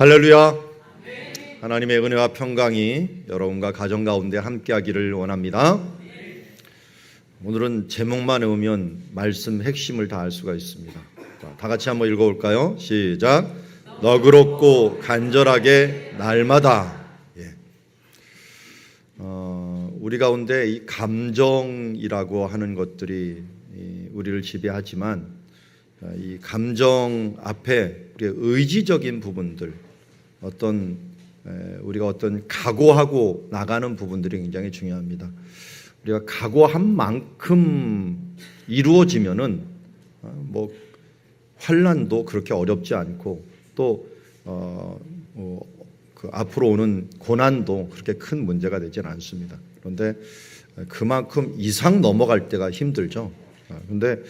할렐루야. 하나님의 은혜와 평강이 여러분과 가정 가운데 함께하기를 원합니다. 오늘은 제목만 외우면 말씀 핵심을 다 알 수가 있습니다. 자, 다 같이 한번 읽어볼까요? 시작. 너그럽고 간절하게 날마다. 우리 가운데 이 감정이라고 하는 것들이 우리를 지배하지만 이 감정 앞에 우리의 의지적인 부분들, 우리가 어떤 각오하고 나가는 부분들이 굉장히 중요합니다. 우리가 각오한 만큼 이루어지면은 환난도 그렇게 어렵지 않고 또 그 앞으로 오는 고난도 그렇게 큰 문제가 되지는 않습니다. 그런데 그만큼 이상 넘어갈 때가 힘들죠. 그런데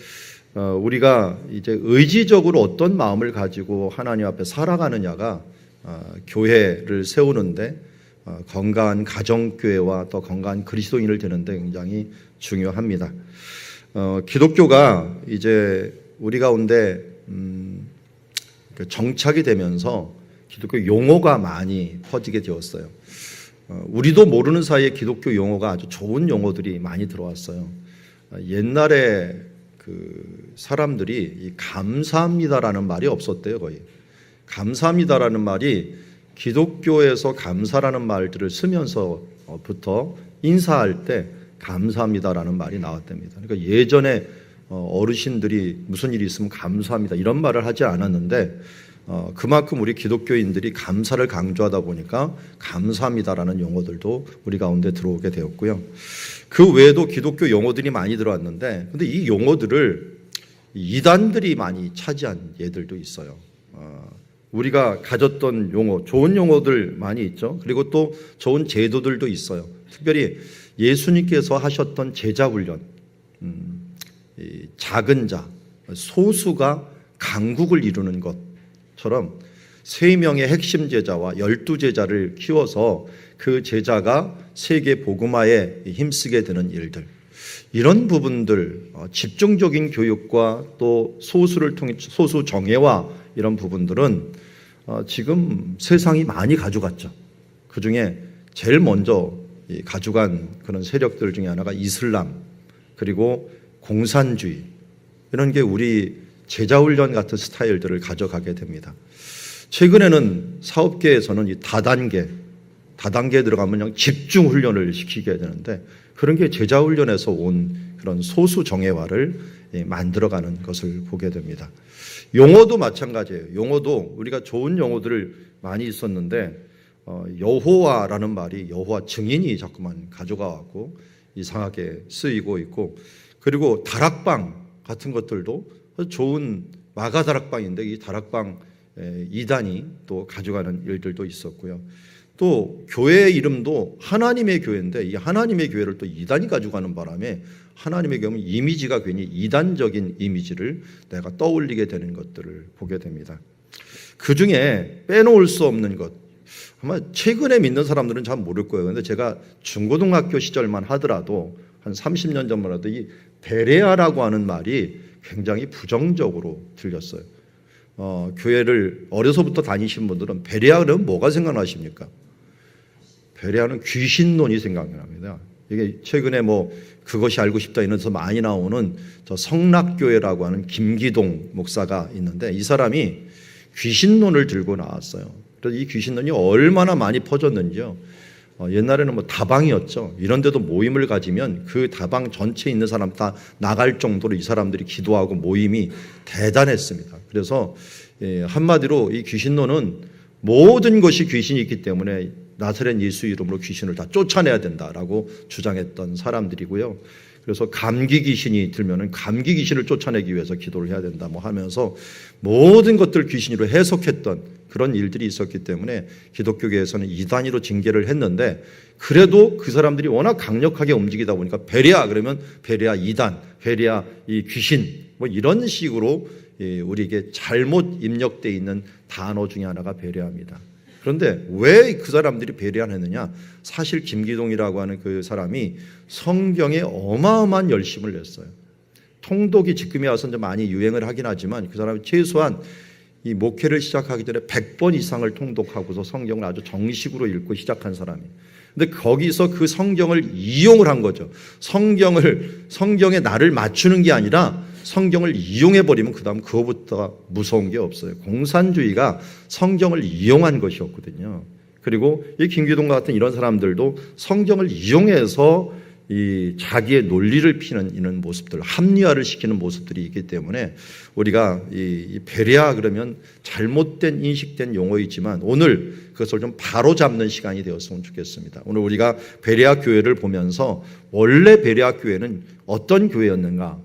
우리가 이제 의지적으로 어떤 마음을 가지고 하나님 앞에 살아가느냐가 교회를 세우는데 건강한 가정교회와 또 건강한 그리스도인을 되는데 굉장히 중요합니다. 기독교가 이제 우리 가운데 정착이 되면서 기독교 용어가 많이 퍼지게 되었어요. 우리도 모르는 사이에 기독교 용어가 아주 좋은 용어들이 많이 들어왔어요. 옛날에 그 사람들이 이 감사합니다라는 말이 없었대요, 거의. 감사합니다라는 말이 기독교에서 감사라는 말들을 쓰면서부터 인사할 때 감사합니다라는 말이 나왔답니다. 그러니까 예전에 어르신들이 무슨 일이 있으면 감사합니다 이런 말을 하지 않았는데 그만큼 우리 기독교인들이 감사를 강조하다 보니까 감사합니다라는 용어들도 우리 가운데 들어오게 되었고요. 그 외에도 기독교 용어들이 많이 들어왔는데 근데 이 용어들을 이단들이 많이 차지한 예들도 있어요. 우리가 가졌던 용어, 좋은 용어들 많이 있죠. 그리고 또 좋은 제도들도 있어요. 특별히 예수님께서 하셨던 제자훈련, 작은 자, 소수가 강국을 이루는 것처럼 3명의 핵심 제자와 12제자를 키워서 그 제자가 세계 복음화에 힘쓰게 되는 일들, 이런 부분들, 집중적인 교육과 또 소수를 통해 소수 정예화, 이런 부분들은 지금 세상이 많이 가져갔죠. 그 중에 제일 먼저 가져간 그런 세력들 중에 하나가 이슬람, 그리고 공산주의, 이런 게 우리 제자훈련 같은 스타일들을 가져가게 됩니다. 최근에는 사업계에서는 이 다단계에 들어가면 그냥 집중 훈련을 시키게 되는데 그런 게 제자훈련에서 온 그런 소수 정예화를 만들어가는 것을 보게 됩니다. 용어도 마찬가지예요. 용어도 우리가 좋은 용어들을 많이 있었는데 여호와라는 말이 여호와 증인이 자꾸만 가져가고 이상하게 쓰이고 있고, 그리고 다락방 같은 것들도 좋은 마가 다락방인데 이 다락방 이단이 또 가져가는 일들도 있었고요. 또 교회 이름도 하나님의 교회인데 이 하나님의 교회를 또 이단이 가져가는 바람에 하나님의 교회는 이미지가 괜히 이단적인 이미지를 내가 떠올리게 되는 것들을 보게 됩니다. 그 중에 빼놓을 수 없는 것, 아마 최근에 믿는 사람들은 잘 모를 거예요. 그런데 제가 중고등학교 시절만 하더라도 한 30년 전만 해도 이 베레아라고 하는 말이 굉장히 부정적으로 들렸어요. 교회를 어려서부터 다니신 분들은 베레아는 뭐가 생각나십니까? 베레아는 귀신론이 생각납니다. 이게 최근에 그것이 알고 싶다 이런 데서 많이 나오는 저 성락교회라고 하는 김기동 목사가 있는데 이 사람이 귀신론을 들고 나왔어요. 그래서 이 귀신론이 얼마나 많이 퍼졌는지요. 옛날에는 다방이었죠. 이런 데도 모임을 가지면 그 다방 전체에 있는 사람 다 나갈 정도로 이 사람들이 기도하고 모임이 대단했습니다. 그래서 한마디로 이 귀신론은 모든 것이 귀신이 있기 때문에 나사렛 예수 이름으로 귀신을 다 쫓아내야 된다라고 주장했던 사람들이고요. 그래서 감기 귀신이 들면은 감기 귀신을 쫓아내기 위해서 기도를 해야 된다 하면서 모든 것들 귀신으로 해석했던 그런 일들이 있었기 때문에 기독교계에서는 이단위로 징계를 했는데, 그래도 그 사람들이 워낙 강력하게 움직이다 보니까 베레아 그러면 베레아 이단, 베레아 이 귀신 이런 식으로 우리에게 잘못 입력되어 있는 단어 중에 하나가 베레아입니다. 그런데 왜 그 사람들이 베레아했느냐? 사실 김기동이라고 하는 그 사람이 성경에 어마어마한 열심을 냈어요. 통독이 지금에 와서 많이 유행을 하긴 하지만 그 사람이 최소한 이 목회를 시작하기 전에 100번 이상을 통독하고서 성경을 아주 정식으로 읽고 시작한 사람이에요. 근데 거기서 그 성경을 이용을 한 거죠. 성경에 나를 맞추는 게 아니라 성경을 이용해 버리면 그다음 그거보다 무서운 게 없어요. 공산주의가 성경을 이용한 것이었거든요. 그리고 이 김기동과 같은 이런 사람들도 성경을 이용해서 이 자기의 논리를 피는 이런 모습들, 합리화를 시키는 모습들이 있기 때문에 우리가 이 베레아 그러면 잘못된 인식된 용어이지만 오늘 그것을 좀 바로잡는 시간이 되었으면 좋겠습니다. 오늘 우리가 베레아 교회를 보면서 원래 베레아 교회는 어떤 교회였는가,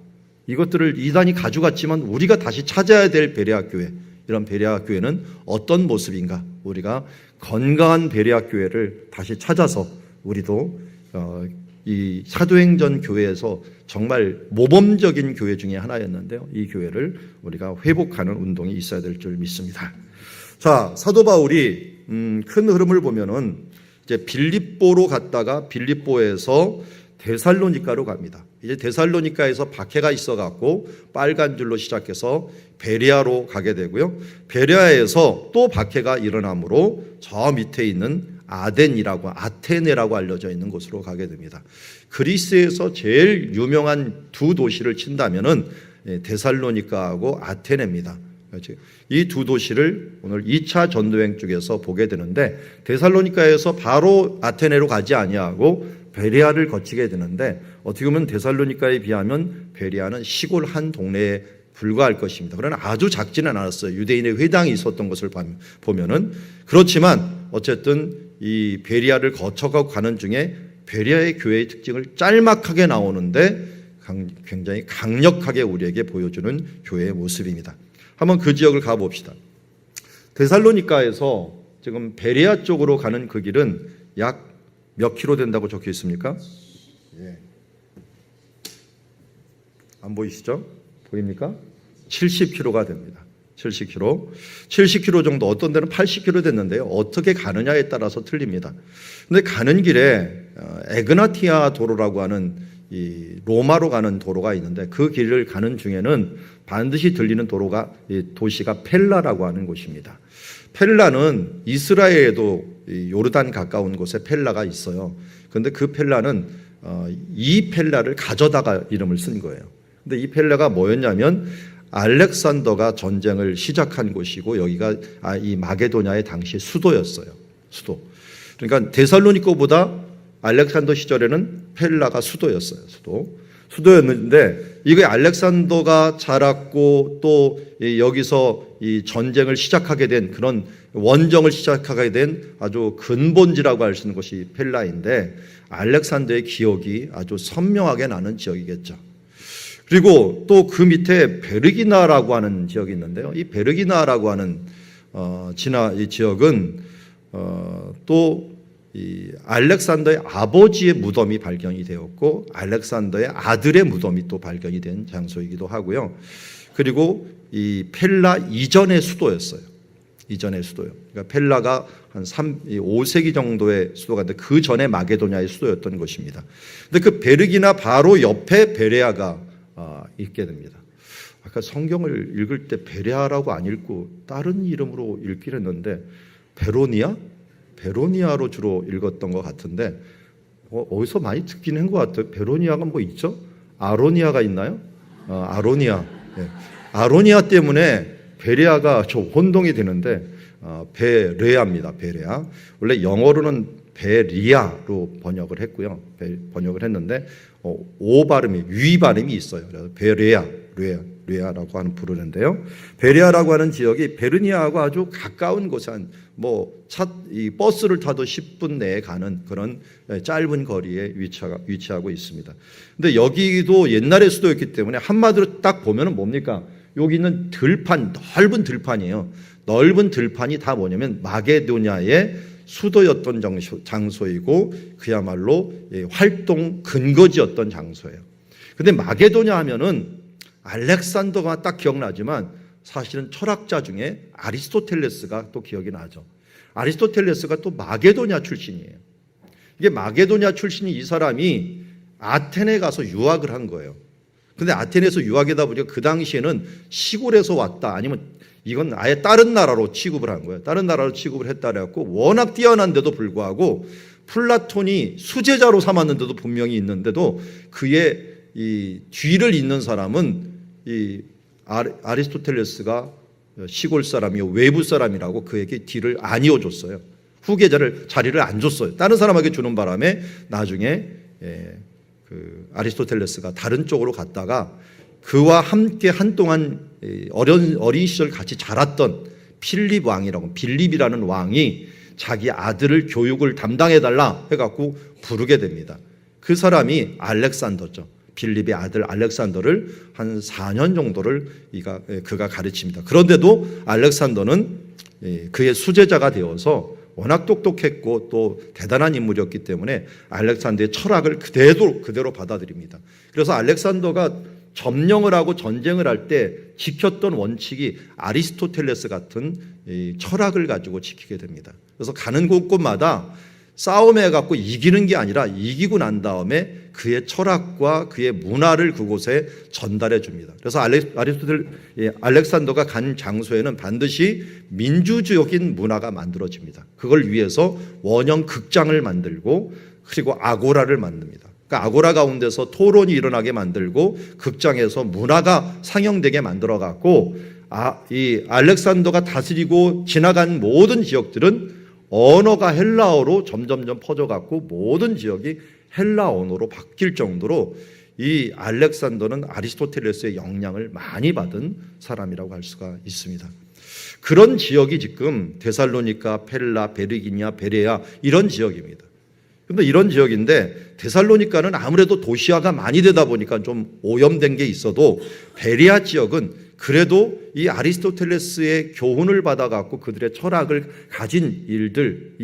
이것들을 이단이 가져갔지만 우리가 다시 찾아야 될 베레아 교회, 이런 베레아 교회는 어떤 모습인가, 우리가 건강한 베레아 교회를 다시 찾아서 우리도 이 사도행전 교회에서 정말 모범적인 교회 중에 하나였는데요, 이 교회를 우리가 회복하는 운동이 있어야 될 줄 믿습니다. 자, 사도 바울이 큰 흐름을 보면은 이제 빌립보로 갔다가 빌립보에서 데살로니가로 갑니다. 이제 데살로니가에서 박해가 있어갖고 빨간 줄로 시작해서 베레아로 가게 되고요. 베레아에서 또 박해가 일어나므로 저 밑에 있는 아테네라고 알려져 있는 곳으로 가게 됩니다. 그리스에서 제일 유명한 두 도시를 친다면은 데살로니가하고 아테네입니다. 이 두 도시를 오늘 2차 전도행 쪽에서 보게 되는데, 데살로니가에서 바로 아테네로 가지 아니하고 베레아를 거치게 되는데, 어떻게 보면 데살로니가에 비하면 베레아는 시골 한 동네에 불과할 것입니다. 그러나 아주 작지는 않았어요. 유대인의 회당이 있었던 것을 보면은. 그렇지만 어쨌든 이 베레아를 거쳐가고 가는 중에 베레아의 교회의 특징을 짤막하게 나오는데 굉장히 강력하게 우리에게 보여주는 교회의 모습입니다. 한번 그 지역을 가봅시다. 데살로니가에서 지금 베레아 쪽으로 가는 그 길은 약 몇 킬로 된다고 적혀 있습니까? 예. 안 보이시죠? 보입니까? 70km가 됩니다. 70km. 70km 정도, 어떤 데는 80km 됐는데요. 어떻게 가느냐에 따라서 틀립니다. 근데 가는 길에 에그나티아 도로라고 하는 이 로마로 가는 도로가 있는데, 그 길을 가는 중에는 반드시 들리는 도로가 도시가 펠라라고 하는 곳입니다. 펠라는 이스라엘에도 요르단 가까운 곳에 펠라가 있어요. 그런데 그 펠라는 이 펠라를 가져다가 이름을 쓴 거예요. 근데 이 펠라가 뭐였냐면 알렉산더가 전쟁을 시작한 곳이고, 여기가 이 마게도냐의 당시 수도였어요. 수도. 그러니까 데살로니가보다 알렉산더 시절에는 펠라가 수도였어요. 수도였는데, 이게 알렉산더가 자랐고 또 여기서 이 전쟁을 시작하게 된, 그런 원정을 시작하게 된 아주 근본지라고 할 수 있는 것이 펠라인데, 알렉산더의 기억이 아주 선명하게 나는 지역이겠죠. 그리고 또 그 밑에 베르기나라고 하는 지역이 있는데요. 이 베르기나라고 하는 이 지역은 또 이 알렉산더의 아버지의 무덤이 발견이 되었고, 알렉산더의 아들의 무덤이 또 발견이 된 장소이기도 하고요. 그리고 이 펠라 이전의 수도였어요. 이전의 수도요. 그러니까 펠라가 한 5세기 정도의 수도가 있는데, 그 전에 마게도냐의 수도였던 것입니다. 근데 그 베르기나 바로 옆에 베레아가 있게 됩니다. 아까 성경을 읽을 때 베레아라고 안 읽고 다른 이름으로 읽긴 했는데, 베로니아로 주로 읽었던 것 같은데, 어디서 많이 듣긴 한 것 같아요. 베로니아가 뭐 있죠? 아로니아가 있나요? 아로니아. 네. 아로니아 때문에 베레아가 좀 혼동이 되는데, 베레아입니다. 베레아. 원래 영어로는 베리아로 번역을 했고요. 번역을 했는데 오 발음이, 위 발음이 있어요. 그래서 베레아라고 하는 부르는데요. 베레아라고 하는 지역이 베르니아하고 아주 가까운 곳에 이 버스를 타도 10분 내에 가는 그런 짧은 거리에 위치하고 있습니다. 근데 여기도 옛날의 수도였기 때문에 한마디로 딱 보면은 뭡니까? 여기 있는 들판, 넓은 들판이에요. 넓은 들판이 다 뭐냐면 마게도냐의 수도였던 장소이고, 그야말로 활동 근거지였던 장소예요. 근데 마게도냐 하면은 알렉산더가 딱 기억나지만 사실은 철학자 중에 아리스토텔레스가 또 기억이 나죠. 아리스토텔레스가 또 마게도냐 출신이에요. 이게 마게도냐 출신이 이 사람이 아테네 가서 유학을 한 거예요. 근데 아테네에서 유학이다 보니까 그 당시에는 시골에서 왔다, 아니면 이건 아예 다른 나라로 취급을 한 거예요. 다른 나라로 취급을 했다 그래갖고 워낙 뛰어난데도 불구하고 플라톤이 수제자로 삼았는데도 분명히 있는데도 그의 이 뒤를 잇는 사람은 이 아리스토텔레스가 시골 사람이요 외부 사람이라고 그에게 뒤를 안 이어줬어요. 후계자를 자리를 안 줬어요. 다른 사람에게 주는 바람에 나중에 그 아리스토텔레스가 다른 쪽으로 갔다가 그와 함께 한동안 어린 시절 같이 자랐던 필립 왕이라고 빌립이라는 왕이 자기 아들을 교육을 담당해달라 해갖고 부르게 됩니다. 그 사람이 알렉산더죠. 빌립의 아들 알렉산더를 한 4년 정도를 그가 가르칩니다. 그런데도 알렉산더는 그의 수제자가 되어서 워낙 똑똑했고 또 대단한 인물이었기 때문에 알렉산더의 철학을 그대로 받아들입니다. 그래서 알렉산더가 점령을 하고 전쟁을 할 때 지켰던 원칙이 아리스토텔레스 같은 철학을 가지고 지키게 됩니다. 그래서 가는 곳곳마다 싸움해 갖고 이기는 게 아니라 이기고 난 다음에 그의 철학과 그의 문화를 그곳에 전달해 줍니다. 그래서 알렉산더가 간 장소에는 반드시 민주적인 문화가 만들어집니다. 그걸 위해서 원형 극장을 만들고 그리고 아고라를 만듭니다. 그러니까 아고라 가운데서 토론이 일어나게 만들고 극장에서 문화가 상영되게 만들어 갖고 이 알렉산더가 다스리고 지나간 모든 지역들은 언어가 헬라어로 점점점 퍼져갖고 모든 지역이 헬라 언어로 바뀔 정도로 이 알렉산더는 아리스토텔레스의 영향을 많이 받은 사람이라고 할 수가 있습니다. 그런 지역이 지금 데살로니가, 펠라, 베르기니아, 베레아 이런 지역입니다. 그런데 이런 지역인데 데살로니가는 아무래도 도시화가 많이 되다 보니까 좀 오염된 게 있어도 베레아 지역은 그래도 이 아리스토텔레스의 교훈을 받아갖고 그들의 철학을 가진 일들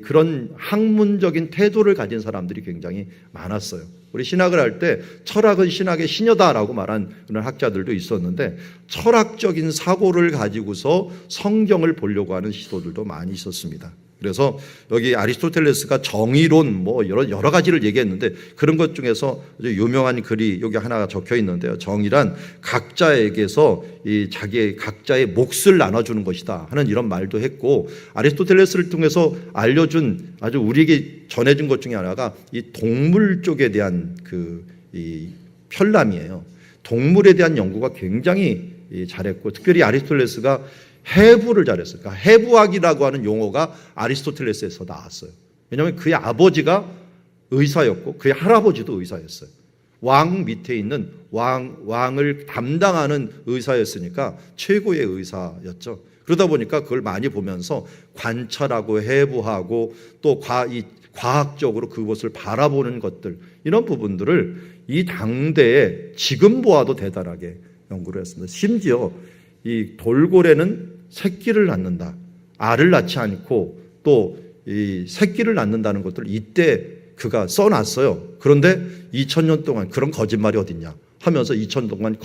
그런 학문적인 태도를 가진 사람들이 굉장히 많았어요. 우리 신학을 할 때 철학은 신학의 시녀다라고 말한 그런 학자들도 있었는데 철학적인 사고를 가지고서 성경을 보려고 하는 시도들도 많이 있었습니다. 그래서 여기 아리스토텔레스가 정의론 뭐 여러 가지를 얘기했는데 그런 것 중에서 아주 유명한 글이 여기 하나 적혀 있는데요. 정의란 각자에게서 각자의 몫을 나눠주는 것이다 하는 이런 말도 했고 아리스토텔레스를 통해서 알려준 아주 우리에게 전해진 것 중에 하나가 이 동물 쪽에 대한 이 편람이에요. 동물에 대한 연구가 굉장히 잘했고 특별히 아리스토텔레스가 해부를 잘했어요. 그러니까 해부학이라고 하는 용어가 아리스토텔레스에서 나왔어요. 왜냐하면 그의 아버지가 의사였고 그의 할아버지도 의사였어요. 왕 밑에 있는 왕을 담당하는 의사였으니까 최고의 의사였죠. 그러다 보니까 그걸 많이 보면서 관찰하고 해부하고 또 과학적으로 그것을 바라보는 것들 이런 부분들을 이 당대에 지금 보아도 대단하게 연구를 했습니다. 심지어 이 돌고래는 새끼를 낳는다. 알을 낳지 않고 또 이 새끼를 낳는다는 것들을 이때 그가 써놨어요. 그런데 2000년 동안 그런 거짓말이 어딨냐 하면서 2000년 동안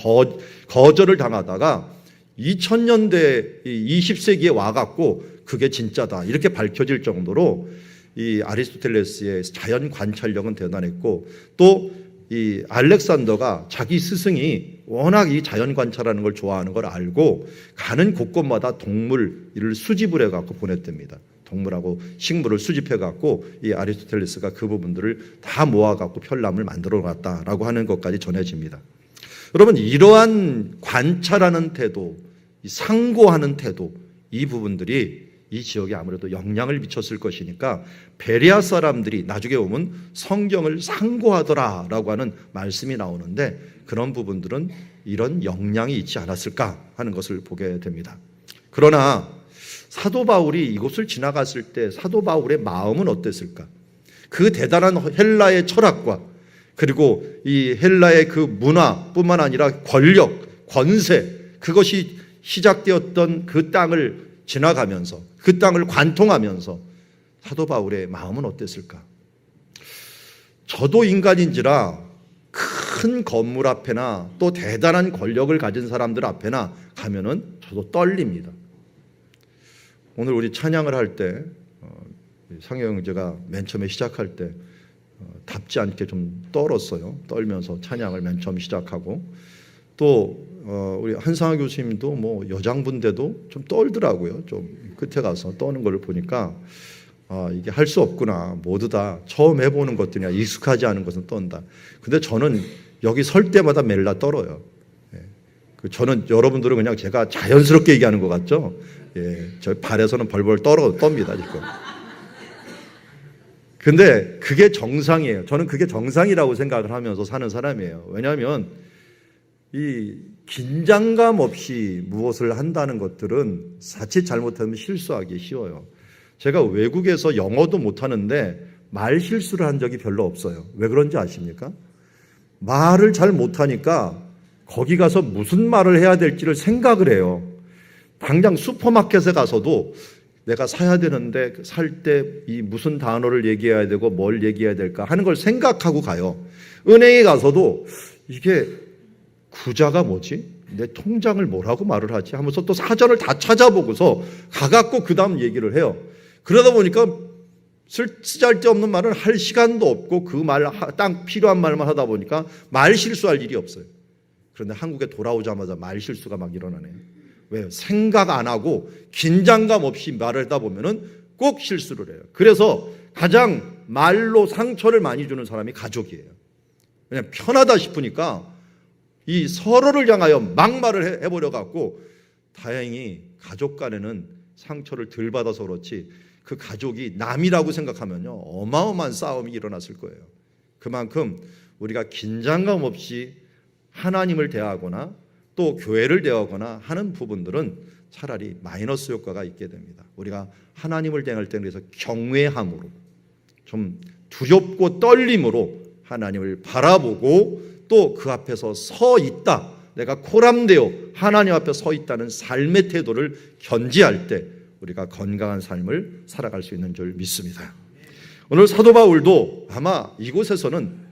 거절을 당하다가 2000년대 20세기에 와갖고 그게 진짜다 이렇게 밝혀질 정도로 이 아리스토텔레스의 자연 관찰력은 대단했고 또 이 알렉산더가 자기 스승이 워낙 이 자연 관찰하는 걸 좋아하는 걸 알고 가는 곳곳마다 동물을 수집을 해갖고 보냈답니다. 동물하고 식물을 수집해갖고 이 아리스토텔레스가 그 부분들을 다 모아갖고 편람을 만들어놨다라고 하는 것까지 전해집니다. 여러분 이러한 관찰하는 태도, 상고하는 태도 이 부분들이 이 지역에 아무래도 영향을 미쳤을 것이니까 베레아 사람들이 나중에 보면 성경을 상고하더라라고 하는 말씀이 나오는데 그런 부분들은 이런 영향이 있지 않았을까 하는 것을 보게 됩니다. 그러나 사도 바울이 이곳을 지나갔을 때 사도 바울의 마음은 어땠을까? 그 대단한 헬라의 철학과 그리고 이 헬라의 그 문화뿐만 아니라 권력, 권세 그것이 시작되었던 그 땅을 지나가면서 그 땅을 관통하면서 사도 바울의 마음은 어땠을까? 저도 인간인지라 큰 건물 앞에나 또 대단한 권력을 가진 사람들 앞에나 가면은 저도 떨립니다. 오늘 우리 찬양을 할 때 상혜 형제가 맨 처음에 시작할 때 답지 않게 좀 떨었어요. 떨면서 찬양을 맨 처음 시작하고 또 우리 한상화 교수님도 뭐 여장분인데도 좀 떨더라고요. 좀 끝에 가서 떠는 걸 보니까 이게 할 수 없구나. 모두 다 처음 해보는 것들이나 익숙하지 않은 것은 떤다. 근데 저는 여기 설 때마다 멜라 떨어요. 저는 여러분들은 그냥 제가 자연스럽게 얘기하는 것 같죠? 저 발에서는 벌벌 떱니다, 지금. 근데 그게 정상이에요. 저는 그게 정상이라고 생각을 하면서 사는 사람이에요. 왜냐하면 이 긴장감 없이 무엇을 한다는 것들은 자칫 잘못하면 실수하기 쉬워요. 제가 외국에서 영어도 못하는데 말 실수를 한 적이 별로 없어요. 왜 그런지 아십니까? 말을 잘 못하니까 거기 가서 무슨 말을 해야 될지를 생각을 해요. 당장 슈퍼마켓에 가서도 내가 사야 되는데 살 때 이 무슨 단어를 얘기해야 되고 뭘 얘기해야 될까 하는 걸 생각하고 가요. 은행에 가서도 이게 구자가 뭐지? 내 통장을 뭐라고 말을 하지? 하면서 또 사전을 다 찾아보고서 가갖고 그 다음 얘기를 해요. 그러다 보니까 쓰잘데없는 말은 할 시간도 없고 그 말 딱 필요한 말만 하다 보니까 말 실수할 일이 없어요. 그런데 한국에 돌아오자마자 말 실수가 막 일어나네요. 왜요? 생각 안 하고 긴장감 없이 말을 하다 보면은 꼭 실수를 해요. 그래서 가장 말로 상처를 많이 주는 사람이 가족이에요. 그냥 편하다 싶으니까 이 서로를 향하여 막말을 해버려 갖고 다행히 가족 간에는 상처를 덜 받아서 그렇지 그 가족이 남이라고 생각하면요 어마어마한 싸움이 일어났을 거예요. 그만큼 우리가 긴장감 없이 하나님을 대하거나 또 교회를 대하거나 하는 부분들은 차라리 마이너스 효과가 있게 됩니다. 우리가 하나님을 대할 때는 그래서 경외함으로 좀 두렵고 떨림으로 하나님을 바라보고 또 그 앞에서 서 있다. 내가 코람되어 하나님 앞에 서 있다는 삶의 태도를 견지할 때 우리가 건강한 삶을 살아갈 수 있는 줄 믿습니다. 오늘 사도 바울도 아마 이곳에서는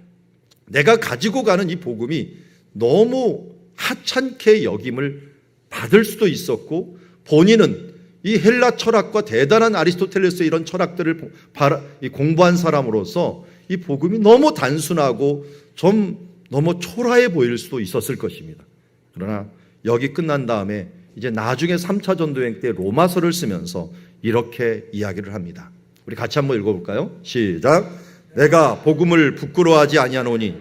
내가 가지고 가는 이 복음이 너무 하찮게 여김을 받을 수도 있었고 본인은 이 헬라 철학과 대단한 아리스토텔레스의 이런 철학들을 공부한 사람으로서 이 복음이 너무 단순하고 좀 너무 초라해 보일 수도 있었을 것입니다. 그러나 여기 끝난 다음에 이제 나중에 3차 전도여행 때 로마서를 쓰면서 이렇게 이야기를 합니다. 우리 같이 한번 읽어볼까요? 시작. 내가 복음을 부끄러워하지 아니하노니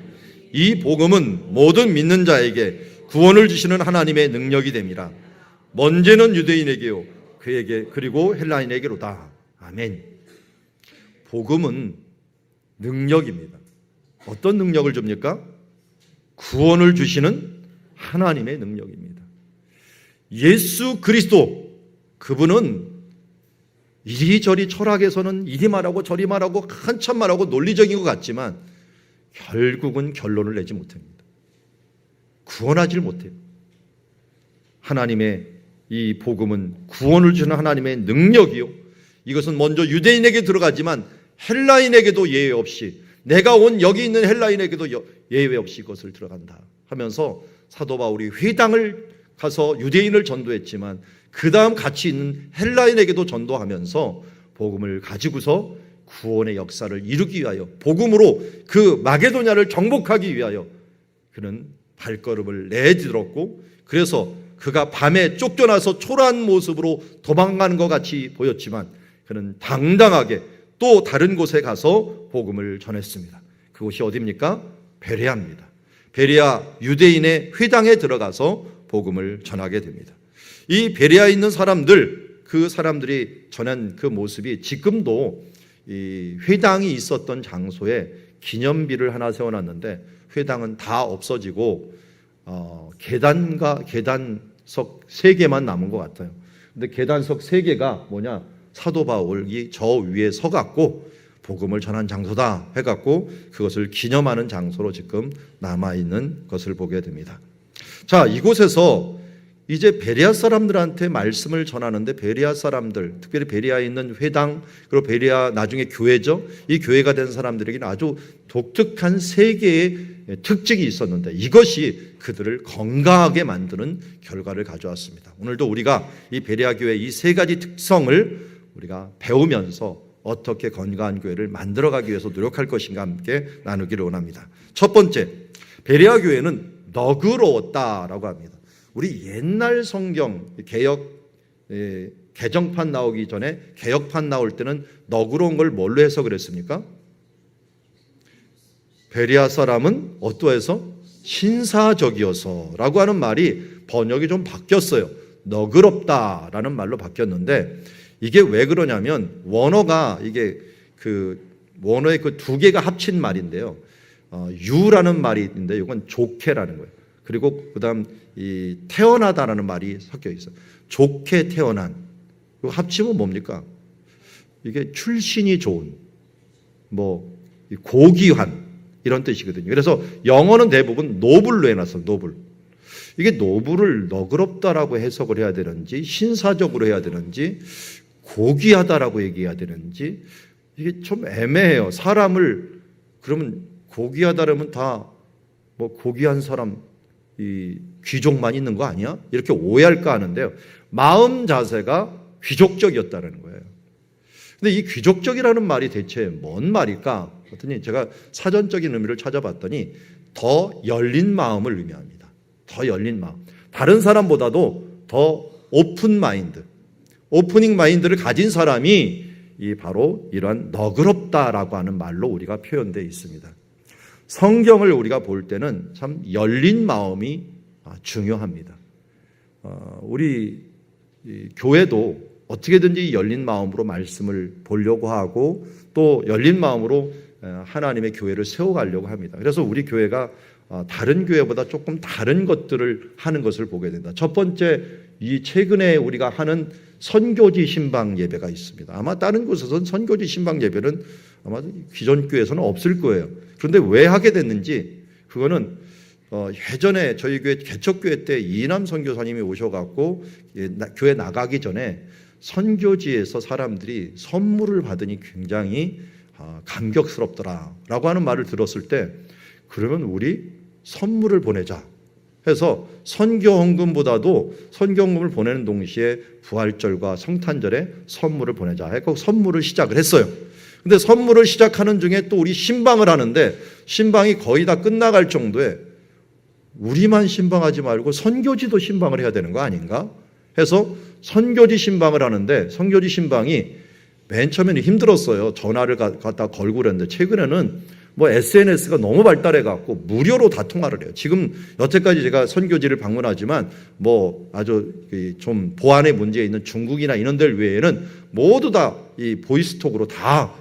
이 복음은 모든 믿는 자에게 구원을 주시는 하나님의 능력이 됨이라. 먼저는 유대인에게요 그에게 그리고 헬라인에게로다. 아멘. 복음은 능력입니다. 어떤 능력을 줍니까? 구원을 주시는 하나님의 능력입니다. 예수 그리스도 그분은 이리저리 철학에서는 이리 말하고 저리 말하고 한참 말하고 논리적인 것 같지만 결국은 결론을 내지 못합니다. 구원하지 못해요. 하나님의 이 복음은 구원을 주는 하나님의 능력이요. 이것은 먼저 유대인에게 들어가지만 헬라인에게도 예외 없이 내가 온 여기 있는 헬라인에게도 예외 없이 이것을 들어간다 하면서 사도 바울이 회당을 가서 유대인을 전도했지만 그 다음 같이 있는 헬라인에게도 전도하면서 복음을 가지고서 구원의 역사를 이루기 위하여 복음으로 그 마게도냐를 정복하기 위하여 그는 발걸음을 내딛었고 그래서 그가 밤에 쫓겨나서 초라한 모습으로 도망가는 것 같이 보였지만 그는 당당하게 또 다른 곳에 가서 복음을 전했습니다. 그곳이 어디입니까? 베레아입니다. 베레아 유대인의 회당에 들어가서 복음을 전하게 됩니다. 이 베레아에 있는 사람들, 그 사람들이 전한 그 모습이 지금도 이 회당이 있었던 장소에 기념비를 하나 세워놨는데 회당은 다 없어지고 계단석 3개만 남은 것 같아요. 근데 계단석 3개가 뭐냐? 사도 바울이 저 위에 서갖고 복음을 전한 장소다 해갖고 그것을 기념하는 장소로 지금 남아있는 것을 보게 됩니다. 자, 이곳에서 이제 베레아 사람들한테 말씀을 전하는데 베레아 사람들, 특별히 베레아에 있는 회당 그리고 베레아 나중에 교회죠. 이 교회가 된 사람들에게는 아주 독특한 3개의 특징이 있었는데 이것이 그들을 건강하게 만드는 결과를 가져왔습니다. 오늘도 우리가 이 베레아 교회 이 3가지 특성을 우리가 배우면서 어떻게 건강한 교회를 만들어가기 위해서 노력할 것인가 함께 나누기를 원합니다. 첫 번째, 베레아 교회는 너그러웠다라고 합니다. 우리 옛날 성경 개정판 나오기 전에 개역판 나올 때는 너그러운 걸 뭘로 해석을 했습니까? 베리아 사람은 어떠해서? 신사적이어서 라고 하는 말이 번역이 좀 바뀌었어요. 너그럽다라는 말로 바뀌었는데 이게 왜 그러냐면 원어가 이게 원어의 그 두 개가 합친 말인데요. 유라는 말이 있는데 이건 좋게라는 거예요. 그리고 그다음 이 태어나다라는 말이 섞여 있어요. 좋게 태어난. 이거 합치면 뭡니까? 이게 출신이 좋은, 뭐 고귀한 이런 뜻이거든요. 그래서 영어는 대부분 노블로 해놨어요. 노블. 이게 노블을 너그럽다라고 해석을 해야 되는지 신사적으로 해야 되는지 고귀하다라고 얘기해야 되는지 이게 좀 애매해요. 사람을 그러면 고귀하다라면 다 뭐 고귀한 사람 이 귀족만 있는 거 아니야? 이렇게 오해할까 하는데요. 마음 자세가 귀족적이었다는 거예요. 근데 이 귀족적이라는 말이 대체 뭔 말일까? 그랬더니 제가 사전적인 의미를 찾아봤더니 더 열린 마음을 의미합니다. 더 열린 마음. 다른 사람보다도 더 오픈 마인드, 오프닝 마인드를 가진 사람이 바로 이러한 너그럽다라고 하는 말로 우리가 표현되어 있습니다. 성경을 우리가 볼 때는 참 열린 마음이 중요합니다. 우리 교회도 어떻게든지 열린 마음으로 말씀을 보려고 하고 또 열린 마음으로 하나님의 교회를 세워가려고 합니다. 그래서 우리 교회가 다른 교회보다 조금 다른 것들을 하는 것을 보게 된다. 첫 번째, 이 최근에 우리가 하는 선교지 신방 예배가 있습니다. 아마 다른 곳에서는 선교지 신방 예배는 아마 기존 교회에서는 없을 거예요. 그런데 왜 하게 됐는지 그거는 예전에 저희 교회 개척교회 때 이남 선교사님이 오셔갖고 교회 나가기 전에 선교지에서 사람들이 선물을 받으니 굉장히 감격스럽더라라고 하는 말을 들었을 때 그러면 우리 선물을 보내자 해서 선교헌금보다도 선교헌금을 보내는 동시에 부활절과 성탄절에 선물을 보내자 해서 선물을 시작을 했어요. 근데 선물을 시작하는 중에 또 우리 신방을 하는데 신방이 거의 다 끝나갈 정도에 우리만 신방하지 말고 선교지도 신방을 해야 되는 거 아닌가 해서 선교지 신방을 하는데 선교지 신방이 맨 처음에는 힘들었어요. 전화를 갖다 걸고 그랬는데 최근에는 뭐 SNS가 너무 발달해 갖고 무료로 다 통화를 해요. 지금 여태까지 제가 선교지를 방문하지만 뭐 아주 좀 보안의 문제에 있는 중국이나 이런 데를 외에는 모두 다 이 보이스톡으로 다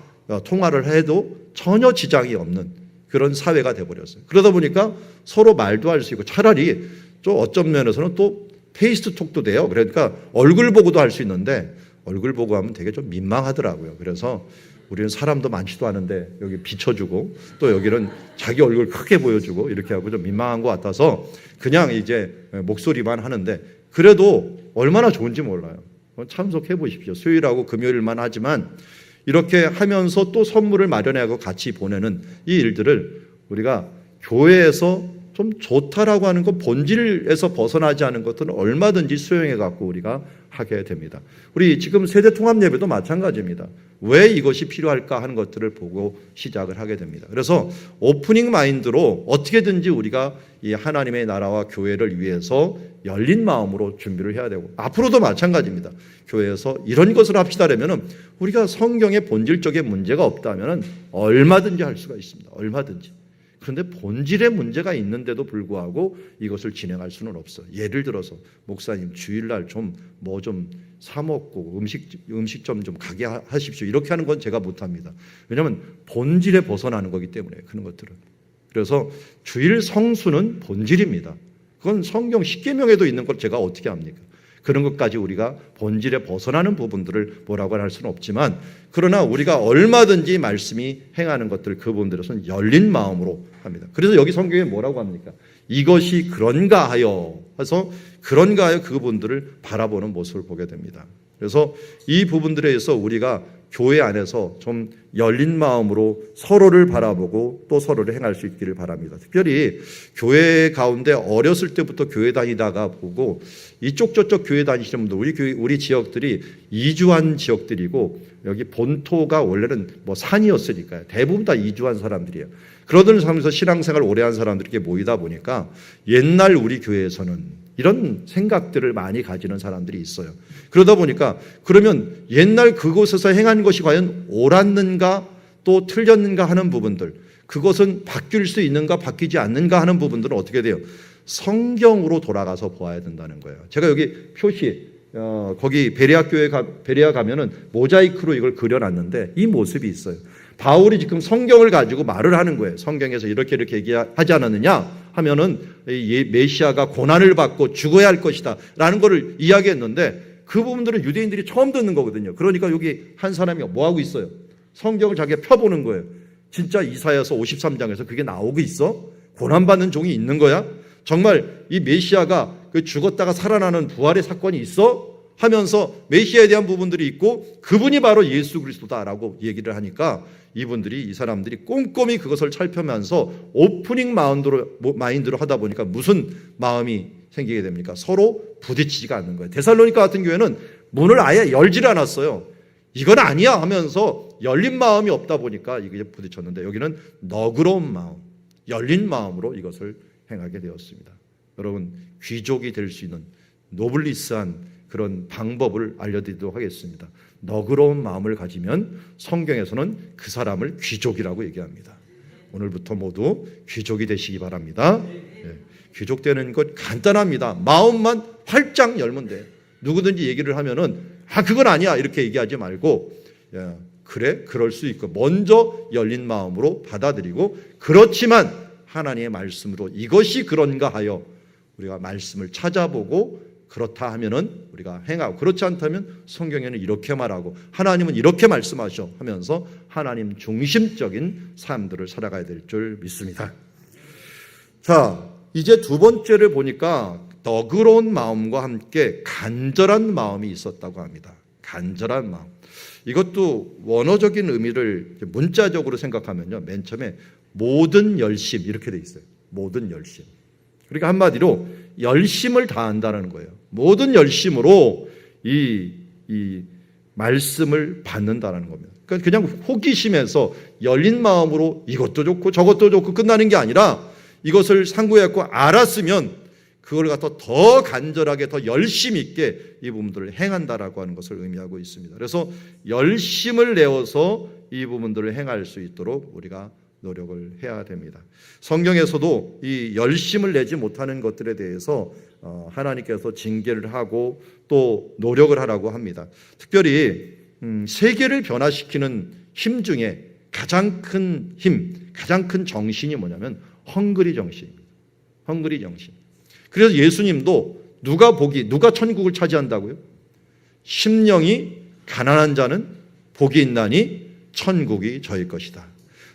통화를 해도 전혀 지장이 없는 그런 사회가 돼버렸어요. 그러다 보니까 서로 말도 할 수 있고 차라리 좀 어떤 면에서는 또 페이스톡도 돼요. 그러니까 얼굴 보고도 할 수 있는데 얼굴 보고 하면 되게 좀 민망하더라고요. 그래서 우리는 사람도 많지도 않은데 여기 비춰주고 또 여기는 자기 얼굴 크게 보여주고 이렇게 하고 좀 민망한 것 같아서 그냥 이제 목소리만 하는데 그래도 얼마나 좋은지 몰라요. 참석해 보십시오. 수요일하고 금요일만 하지만 이렇게 하면서 또 선물을 마련하고 같이 보내는 이 일들을 우리가 교회에서 좀 좋다라고 하는 것 본질에서 벗어나지 않은 것들은 얼마든지 수용해 갖고 우리가 하게 됩니다. 우리 지금 세대 통합 예배도 마찬가지입니다. 왜 이것이 필요할까 하는 것들을 보고 시작을 하게 됩니다. 그래서 오프닝 마인드로 어떻게든지 우리가 이 하나님의 나라와 교회를 위해서 열린 마음으로 준비를 해야 되고 앞으로도 마찬가지입니다. 교회에서 이런 것을 합시다라면은 우리가 성경의 본질적인 문제가 없다면은 얼마든지 할 수가 있습니다. 얼마든지. 그런데 본질의 문제가 있는데도 불구하고 이것을 진행할 수는 없어요. 예를 들어서 목사님 주일날 좀 뭐 좀 사 먹고 음식점 좀 가게 하십시오. 이렇게 하는 건 제가 못합니다. 왜냐하면 본질에 벗어나는 거기 때문에 그런 것들은. 그래서 주일 성수는 본질입니다. 그건 성경 십계명에도 있는 걸 제가 어떻게 합니까? 그런 것까지 우리가 본질에 벗어나는 부분들을 뭐라고 할 수는 없지만 그러나 우리가 얼마든지 말씀이 행하는 것들 그 부분들에서는 열린 마음으로 합니다. 그래서 여기 성경에 뭐라고 합니까? 이것이 그런가 하여 해서 그런가 하여 그 부분들을 바라보는 모습을 보게 됩니다. 그래서 이 부분들에 의해서 우리가 교회 안에서 좀 열린 마음으로 서로를 바라보고 또 서로를 행할 수 있기를 바랍니다. 특별히 교회 가운데 어렸을 때부터 교회 다니다가 보고 이쪽 저쪽 교회 다니시는 분들 우리 지역들이 이주한 지역들이고 여기 본토가 원래는 뭐 산이었으니까요. 대부분 다 이주한 사람들이에요. 그러던 삶에서 신앙생활 오래 한 사람들이 이렇게 모이다 보니까 옛날 우리 교회에서는 이런 생각들을 많이 가지는 사람들이 있어요. 그러다 보니까 그러면 옛날 그곳에서 행한 것이 과연 옳았는가 또 틀렸는가 하는 부분들, 그것은 바뀔 수 있는가 바뀌지 않는가 하는 부분들은 어떻게 돼요? 성경으로 돌아가서 보아야 된다는 거예요. 제가 여기 표시 거기 베레아 가면은 모자이크로 이걸 그려놨는데 이 모습이 있어요. 바울이 지금 성경을 가지고 말을 하는 거예요. 성경에서 이렇게 얘기하지 않았느냐 하면은 메시아가 고난을 받고 죽어야 할 것이다 라는 거를 이야기했는데 그 부분들은 유대인들이 처음 듣는 거거든요. 그러니까 여기 한 사람이 뭐 하고 있어요? 성경을 자기가 펴보는 거예요. 진짜 이사야서 53장에서 그게 나오고 있어? 고난받는 종이 있는 거야? 정말 이 메시아가 그 죽었다가 살아나는 부활의 사건이 있어? 하면서 메시아에 대한 부분들이 있고 그분이 바로 예수 그리스도다라고 얘기를 하니까 이 사람들이 꼼꼼히 그것을 살펴면서 오프닝 마인드로 하다 보니까 무슨 마음이 생기게 됩니까? 서로 부딪히지가 않는 거예요. 데살로니가 같은 경우에는 문을 아예 열질 않았어요. 이건 아니야 하면서 열린 마음이 없다 보니까 이게 부딪혔는데 여기는 너그러운 마음, 열린 마음으로 이것을 행하게 되었습니다. 여러분, 귀족이 될 수 있는 노블리스한 그런 방법을 알려드리도록 하겠습니다. 너그러운 마음을 가지면 성경에서는 그 사람을 귀족이라고 얘기합니다. 오늘부터 모두 귀족이 되시기 바랍니다. 네. 귀족 되는 것 간단합니다. 마음만 활짝 열면 돼. 누구든지 얘기를 하면은 그건 아니야 이렇게 얘기하지 말고 그래 그럴 수 있고 먼저 열린 마음으로 받아들이고 그렇지만 하나님의 말씀으로 이것이 그런가 하여 우리가 말씀을 찾아보고 그렇다 하면은 우리가 행하고 그렇지 않다면 성경에는 이렇게 말하고 하나님은 이렇게 말씀하셔 하면서 하나님 중심적인 삶들을 살아가야 될 줄 믿습니다. 자, 이제 두 번째를 보니까 너그러운 마음과 함께 간절한 마음이 있었다고 합니다. 간절한 마음. 이것도 원어적인 의미를 문자적으로 생각하면요. 맨 처음에 모든 열심 이렇게 돼 있어요. 모든 열심. 그러니까 한마디로 열심을 다한다는 거예요. 모든 열심으로 이 말씀을 받는다는 겁니다. 그러니까 그냥 호기심에서 열린 마음으로 이것도 좋고 저것도 좋고 끝나는 게 아니라 이것을 상고해갖고 알았으면 그걸 갖다 더 간절하게 더 열심 있게 이 부분들을 행한다라고 하는 것을 의미하고 있습니다. 그래서 열심을 내어서 이 부분들을 행할 수 있도록 우리가 노력을 해야 됩니다. 성경에서도 이 열심을 내지 못하는 것들에 대해서 하나님께서 징계를 하고 또 노력을 하라고 합니다. 특별히 세계를 변화시키는 힘 중에 가장 큰 힘, 가장 큰 정신이 뭐냐면 헝그리 정신입니다. 헝그리 정신. 그래서 예수님도 누가 천국을 차지한다고요? 심령이 가난한 자는 복이 있나니 천국이 저희 것이다.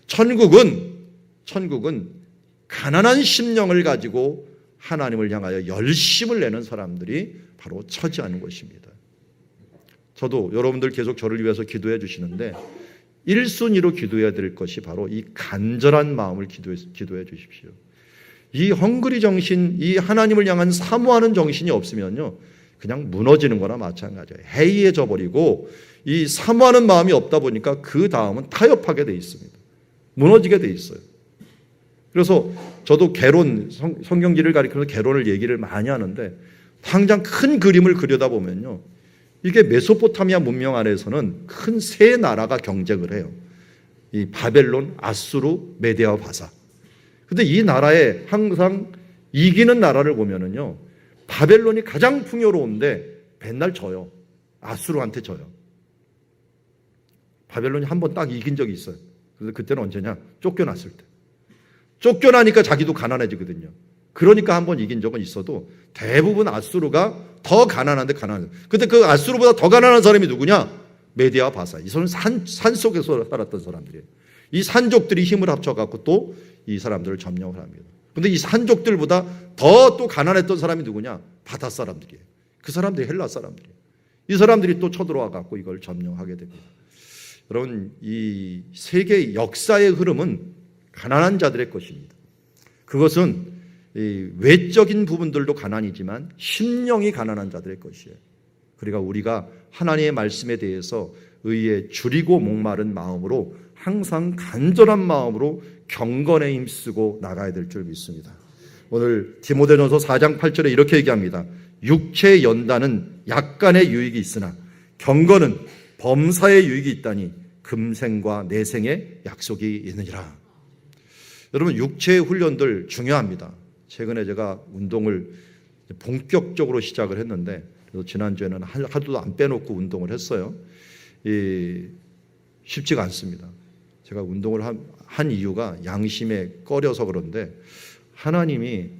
천국은 가난한 심령을 가지고 하나님을 향하여 열심을 내는 사람들이 바로 차지하는 것입니다. 저도 여러분들 계속 저를 위해서 기도해 주시는데 1순위로 기도해야 될 것이 바로 이 간절한 마음을 기도해 주십시오. 이 헝그리 정신, 이 하나님을 향한 사모하는 정신이 없으면요 그냥 무너지는 거나 마찬가지예요. 해이해져 버리고 이 사모하는 마음이 없다 보니까 그 다음은 타협하게 돼 있습니다. 무너지게 돼 있어요. 그래서 저도 개론, 성경지를 가리켜서 개론을 얘기를 많이 하는데 당장 큰 그림을 그려다보면요 이게 메소포타미아 문명 안에서는 큰 세 나라가 경쟁을 해요. 이 바벨론, 아수르, 메데와 바사. 근데 이 나라에 항상 이기는 나라를 보면은요 바벨론이 가장 풍요로운데 맨날 져요. 아수르한테 져요. 바벨론이 한 번 딱 이긴 적이 있어요. 그래서 그때는 언제냐? 쫓겨났을 때. 쫓겨나니까 자기도 가난해지거든요. 그러니까 한 번 이긴 적은 있어도 대부분 아수르가 더 가난한데 가난해요. 근데 그 아수르보다 더 가난한 사람이 누구냐? 메데와 바사. 이 사람은 산 속에서 살았던 사람들이에요. 이 산족들이 힘을 합쳐갖고 또 이 사람들을 점령을 합니다. 근데 이 산족들보다 더 또 가난했던 사람이 누구냐? 바다 사람들이에요. 그 사람들이 헬라 사람들이에요. 이 사람들이 또 쳐들어와갖고 이걸 점령하게 됩니다. 여러분, 이 세계 역사의 흐름은 가난한 자들의 것입니다. 그것은 이 외적인 부분들도 가난이지만 심령이 가난한 자들의 것이에요. 그러니까 우리가 하나님의 말씀에 대해서 의에 줄이고 목마른 마음으로 항상 간절한 마음으로 경건에 힘쓰고 나가야 될 줄 믿습니다. 오늘 디모데전서 4장 8절에 이렇게 얘기합니다. 육체의 연단은 약간의 유익이 있으나 경건은 범사의 유익이 있다니 금생과 내생의 약속이 있느니라. 여러분, 육체의 훈련들 중요합니다. 최근에 제가 운동을 본격적으로 시작을 했는데, 그래서 지난주에는 하루도 안 빼놓고 운동을 했어요. 쉽지가 않습니다. 제가 운동을 한 이유가 양심에 꺼려서 그런데, 하나님이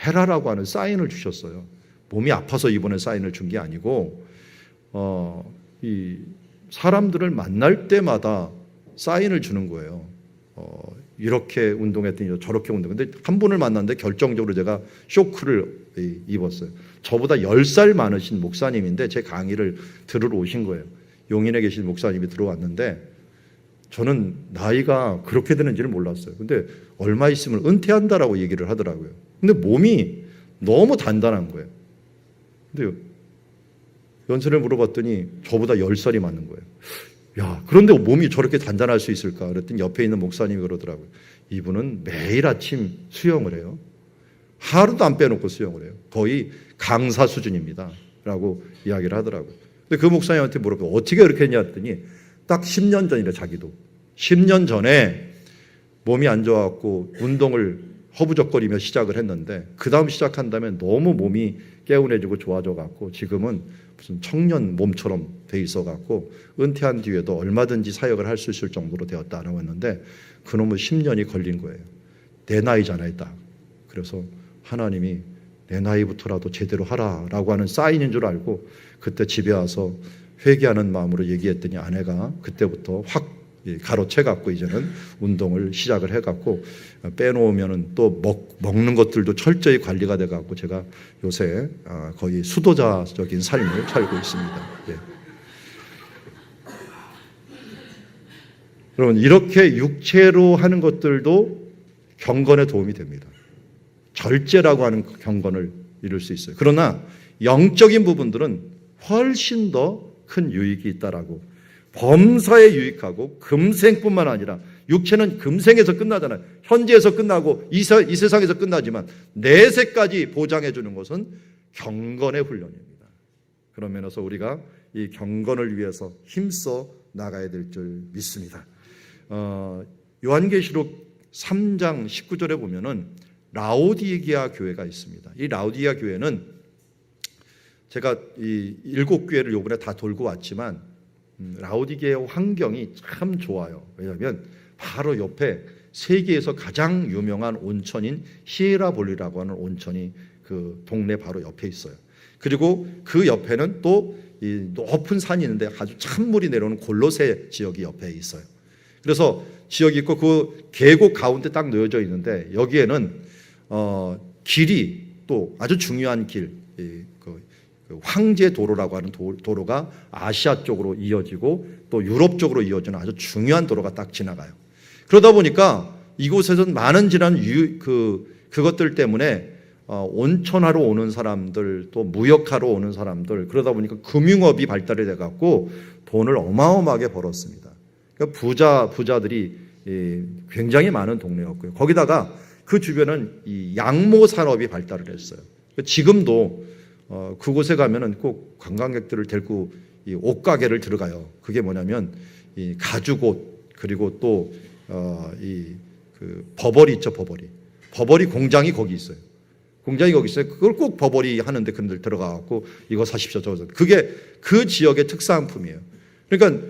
해라라고 하는 사인을 주셨어요. 몸이 아파서 이번에 사인을 준 게 아니고, 이 사람들을 만날 때마다 사인을 주는 거예요. 이렇게 운동했더니 저렇게 운동했는데, 한 분을 만났는데 결정적으로 제가 쇼크를 입었어요. 저보다 10살 많으신 목사님인데 제 강의를 들으러 오신 거예요. 용인에 계신 목사님이 들어왔는데, 저는 나이가 그렇게 되는지를 몰랐어요. 근데 얼마 있으면 은퇴한다라고 얘기를 하더라고요. 근데 몸이 너무 단단한 거예요. 근데 연세를 물어봤더니 저보다 10살이 많은 거예요. 야, 그런데 몸이 저렇게 단단할 수 있을까? 그랬더니 옆에 있는 목사님이 그러더라고요. 이분은 매일 아침 수영을 해요. 하루도 안 빼놓고 수영을 해요. 거의 강사 수준입니다. 라고 이야기를 하더라고요. 근데 그 목사님한테 물어보고 어떻게 그렇게 했냐 했더니 딱 10년 전이래, 자기도. 10년 전에 몸이 안 좋아갖고 운동을 허부적거리며 시작을 했는데, 그 다음 시작한 다음에 너무 몸이 개운해지고 좋아져갖고 지금은 무슨 청년 몸처럼 돼 있어갖고 은퇴한 뒤에도 얼마든지 사역을 할 수 있을 정도로 되었다라고 했는데, 그놈은 10년이 걸린 거예요. 내 나이잖아요, 딱. 그래서 하나님이 내 나이부터라도 제대로 하라라고 하는 사인인 줄 알고 그때 집에 와서 회개하는 마음으로 얘기했더니 아내가 그때부터 확 가로채갖고 이제는 운동을 시작을 해갖고 빼놓으면은 또 먹는 것들도 철저히 관리가 돼갖고 제가 요새 거의 수도자적인 삶을 살고 있습니다. 예. 여러분, 이렇게 육체로 하는 것들도 경건에 도움이 됩니다. 절제라고 하는 경건을 이룰 수 있어요. 그러나 영적인 부분들은 훨씬 더 큰 유익이 있다라고, 범사에 유익하고 금생뿐만 아니라, 육체는 금생에서 끝나잖아요. 현재에서 끝나고 이 세상에서 끝나지만 내세까지 보장해 주는 것은 경건의 훈련입니다. 그런 면에서 우리가 이 경건을 위해서 힘써 나가야 될 줄 믿습니다. 요한계시록 3장 19절에 보면은 라오디게아 교회가 있습니다. 이 라오디게아 교회는 제가 이 7교회를 요번에 다 돌고 왔지만 라오디게아 환경이 참 좋아요. 왜냐하면 바로 옆에 세계에서 가장 유명한 온천인 히에라볼리라고 하는 온천이 그 동네 바로 옆에 있어요. 그리고 그 옆에는 또 이 높은 산이 있는데 아주 찬물이 내려오는 골로새 지역이 옆에 있어요. 그래서 지역이 있고 그 계곡 가운데 딱 놓여져 있는데, 여기에는 길이 또 아주 중요한 길, 황제 도로라고 하는 도로가 아시아 쪽으로 이어지고 또 유럽 쪽으로 이어지는 아주 중요한 도로가 딱 지나가요. 그러다 보니까 이곳에서는 많은 지난 그것들 때문에 온천하러 오는 사람들, 또 무역하러 오는 사람들, 그러다 보니까 금융업이 발달이 돼갖고 돈을 어마어마하게 벌었습니다. 그러니까 부자들이 굉장히 많은 동네였고요. 거기다가 그 주변은 이 양모 산업이 발달을 했어요. 지금도 그곳에 가면은 꼭 관광객들을 데리고 이 옷가게를 들어가요. 그게 뭐냐면 이 가죽옷, 그리고 또 그 버버리 있죠, 버버리 공장이 거기 있어요. 공장이 거기 있어요. 그걸 꼭 버버리 하는데 그들 들어가갖고 이거 사십시오, 저거. 그게 그 지역의 특산품이에요. 그러니까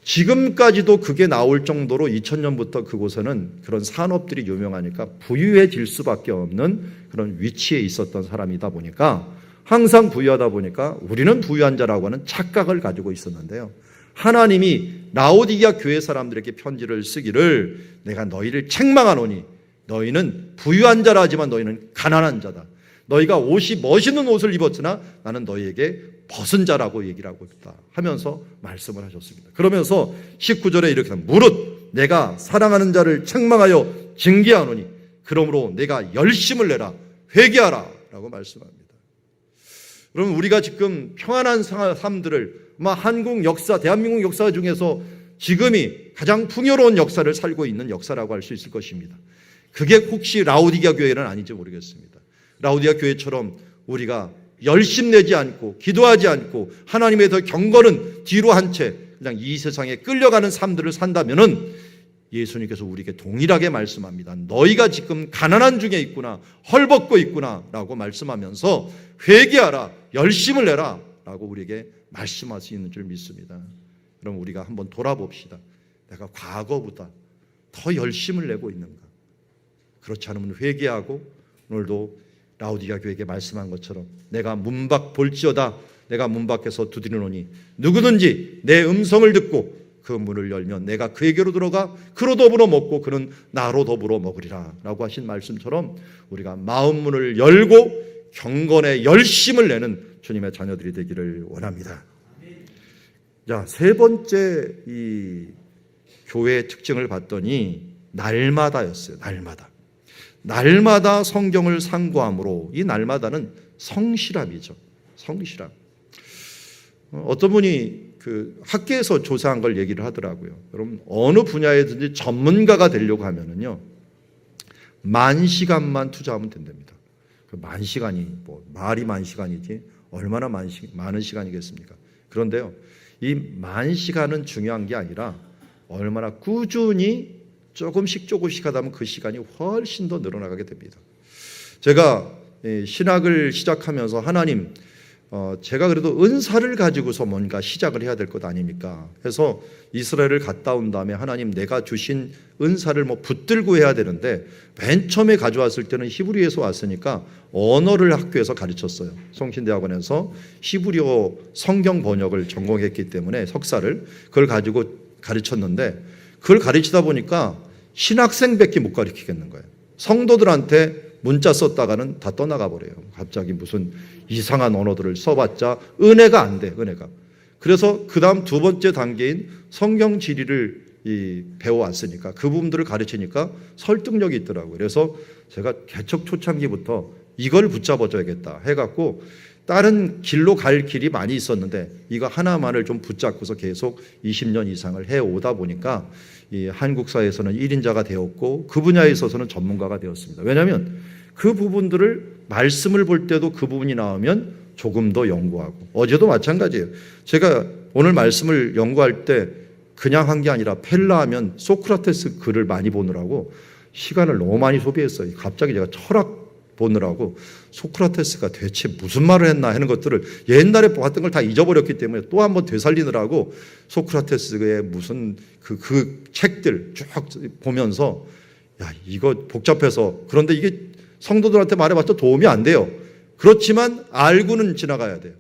지금까지도 그게 나올 정도로 2000년부터 그곳에는 그런 산업들이 유명하니까 부유해질 수밖에 없는 그런 위치에 있었던 사람이다 보니까, 항상 부유하다 보니까 우리는 부유한 자라고 하는 착각을 가지고 있었는데요. 하나님이 라오디게아 교회 사람들에게 편지를 쓰기를, 내가 너희를 책망하노니 너희는 부유한 자라 하지만 너희는 가난한 자다. 너희가 옷이 멋있는 옷을 입었으나 나는 너희에게 벗은 자라고 얘기를 하고 있다 하면서 말씀을 하셨습니다. 그러면서 19절에 이렇게 합니다. 무릇 내가 사랑하는 자를 책망하여 징계하노니 그러므로 내가 열심을 내라, 회개하라 라고 말씀합니다. 여러분, 우리가 지금 평안한 삶들을, 한국 역사, 대한민국 역사 중에서 지금이 가장 풍요로운 역사를 살고 있는 역사라고 할 수 있을 것입니다. 그게 혹시 라오디게아 교회는 아닌지 모르겠습니다. 라오디게아 교회처럼 우리가 열심내지 않고 기도하지 않고 하나님에 더 경건은 뒤로 한 채 그냥 이 세상에 끌려가는 삶들을 산다면은 예수님께서 우리에게 동일하게 말씀합니다. 너희가 지금 가난한 중에 있구나, 헐벗고 있구나 라고 말씀하면서 회개하라, 열심을 내라 라고 우리에게 말씀할 수 있는 줄 믿습니다. 그럼 우리가 한번 돌아봅시다. 내가 과거보다 더 열심을 내고 있는가? 그렇지 않으면 회개하고 오늘도 라오디게아 교회에게 말씀한 것처럼 내가 문 밖 볼지어다 내가 문 밖에서 두드리노니 누구든지 내 음성을 듣고 그 문을 열면 내가 그에게로 들어가 그로 더불어 먹고 그는 나로 더불어 먹으리라 라고 하신 말씀처럼 우리가 마음 문을 열고 경건의 열심을 내는 주님의 자녀들이 되기를 원합니다. 자, 세 번째 이 교회의 특징을 봤더니 날마다였어요. 날마다 성경을 상고함으로 이 날마다는 성실함이죠. 성실함. 어떤 분이 그 학계에서 조사한 걸 얘기를 하더라고요. 여러분 어느 분야에든지 전문가가 되려고 하면은요 10,000시간만 투자하면 된답니다. 그 10,000시간이 뭐 말이 10,000시간이지 얼마나 많은 시간이겠습니까? 그런데요 이 10,000시간은 중요한 게 아니라 얼마나 꾸준히 조금씩 하다 보면 그 시간이 훨씬 더 늘어나게 됩니다. 제가 신학을 시작하면서 하나님 제가 그래도 은사를 가지고서 뭔가 시작을 해야 될 것 아닙니까? 해서 이스라엘을 갔다 온 다음에 하나님 내가 주신 은사를 뭐 붙들고 해야 되는데 맨 처음에 가져왔을 때는 히브리에서 왔으니까 언어를 학교에서 가르쳤어요. 성신대학원에서 히브리어 성경 번역을 전공했기 때문에 석사를 그걸 가지고 가르쳤는데 그걸 가르치다 보니까 신학생밖에 못 가르치겠는 거예요. 성도들한테 문자 썼다가는 다 떠나가 버려요. 갑자기 무슨 이상한 언어들을 써봤자 은혜가 안 돼. 은혜가. 그래서 그 다음 두 번째 단계인 성경 지리를 배워왔으니까 그 부분들을 가르치니까 설득력이 있더라고요. 그래서 제가 개척 초창기부터 이걸 붙잡아줘야겠다 해갖고 다른 길로 갈 길이 많이 있었는데 이거 하나만을 좀 붙잡고서 계속 20년 이상을 해오다 보니까 이 한국사에서는 1인자가 되었고 그 분야에 있어서는 전문가가 되었습니다. 왜냐하면 그 부분들을 말씀을 볼 때도 그 부분이 나오면 조금 더 연구하고 어제도 마찬가지예요. 제가 오늘 말씀을 연구할 때 그냥 한 게 아니라 펠라하면 소크라테스 글을 많이 보느라고 시간을 너무 많이 소비했어요. 갑자기 제가 철학 보느라고 소크라테스가 대체 무슨 말을 했나 하는 것들을 옛날에 봤던 걸 다 잊어버렸기 때문에 또 한번 되살리느라고 소크라테스의 무슨 그 책들 쭉 보면서 야 이거 복잡해서 그런데 이게 성도들한테 말해봤자 도움이 안 돼요. 그렇지만 알고는 지나가야 돼요.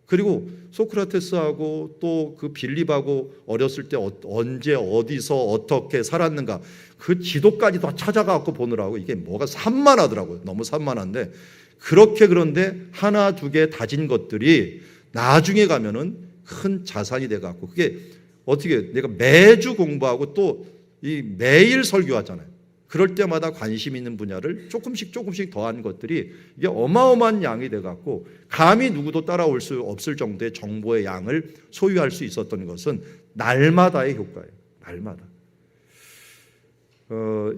그리고 소크라테스하고 또 그 빌립하고 어렸을 때 언제 어디서 어떻게 살았는가 그 지도까지 다 찾아가고 보느라고 이게 뭐가 산만하더라고요. 너무 산만한데 그런데 하나 두 개 다진 것들이 나중에 가면은 큰 자산이 돼 갖고 그게 어떻게 내가 매주 공부하고 또 이 매일 설교하잖아요. 그럴 때마다 관심 있는 분야를 조금씩 더한 것들이 이게 어마어마한 양이 돼 갖고 감히 누구도 따라올 수 없을 정도의 정보의 양을 소유할 수 있었던 것은 날마다의 효과예요. 날마다.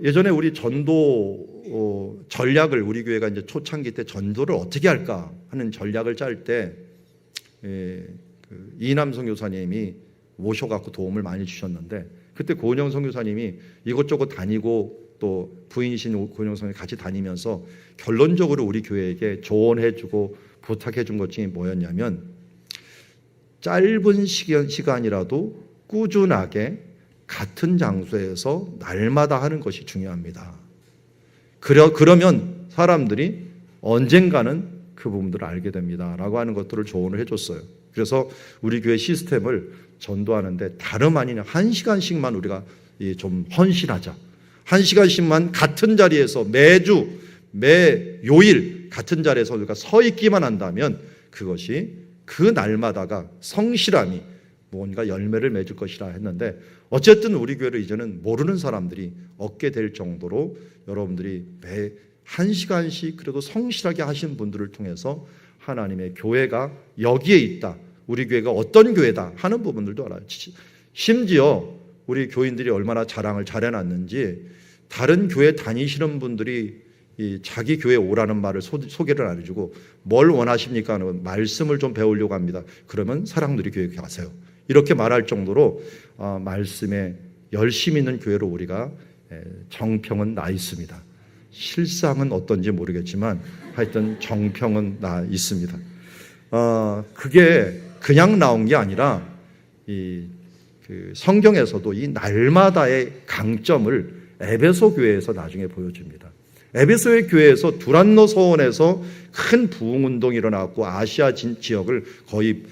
예전에 우리 전도 전략을 우리 교회가 이제 초창기 때 전도를 어떻게 할까 하는 전략을 짤 때 이인남 선교사님이 모셔갖고 도움을 많이 주셨는데 그때 고은영 선교사님이 이것저것 다니고 또 부인이신 고은영 선교사님 같이 다니면서 결론적으로 우리 교회에게 조언해주고 부탁해준 것 중에 뭐였냐면 짧은 시간이라도 꾸준하게 같은 장소에서 날마다 하는 것이 중요합니다. 그러면 사람들이 언젠가는 그 부분들을 알게 됩니다. 라고 하는 것들을 조언을 해줬어요. 그래서 우리 교회 시스템을 전도하는데 다름 아닌 1시간씩만 우리가 좀 헌신하자. 1시간씩만 같은 자리에서 매주, 매 요일 같은 자리에서 우리가 서 있기만 한다면 그것이 그 날마다가 성실함이 뭔가 열매를 맺을 것이라 했는데 어쨌든 우리 교회를 이제는 모르는 사람들이 얻게 될 정도로 여러분들이 매 1시간씩 그래도 성실하게 하신 분들을 통해서 하나님의 교회가 여기에 있다. 우리 교회가 어떤 교회다 하는 부분들도 알아요. 심지어 우리 교인들이 얼마나 자랑을 잘해놨는지 다른 교회 다니시는 분들이 자기 교회 오라는 말을 소개를 안 해주고 뭘 원하십니까 하는 말씀을 좀 배우려고 합니다. 그러면 사랑누리 교회 가세요. 이렇게 말할 정도로 말씀에 열심히 있는 교회로 우리가 정평은 나 있습니다. 실상은 어떤지 모르겠지만 하여튼 정평은 나 있습니다. 그게 그냥 나온 게 아니라 그 성경에서도 이 날마다의 강점을 에베소 교회에서 나중에 보여줍니다. 에베소의 교회에서 두란노 서원에서 큰 부흥운동이 일어났고 아시아 지역을 거의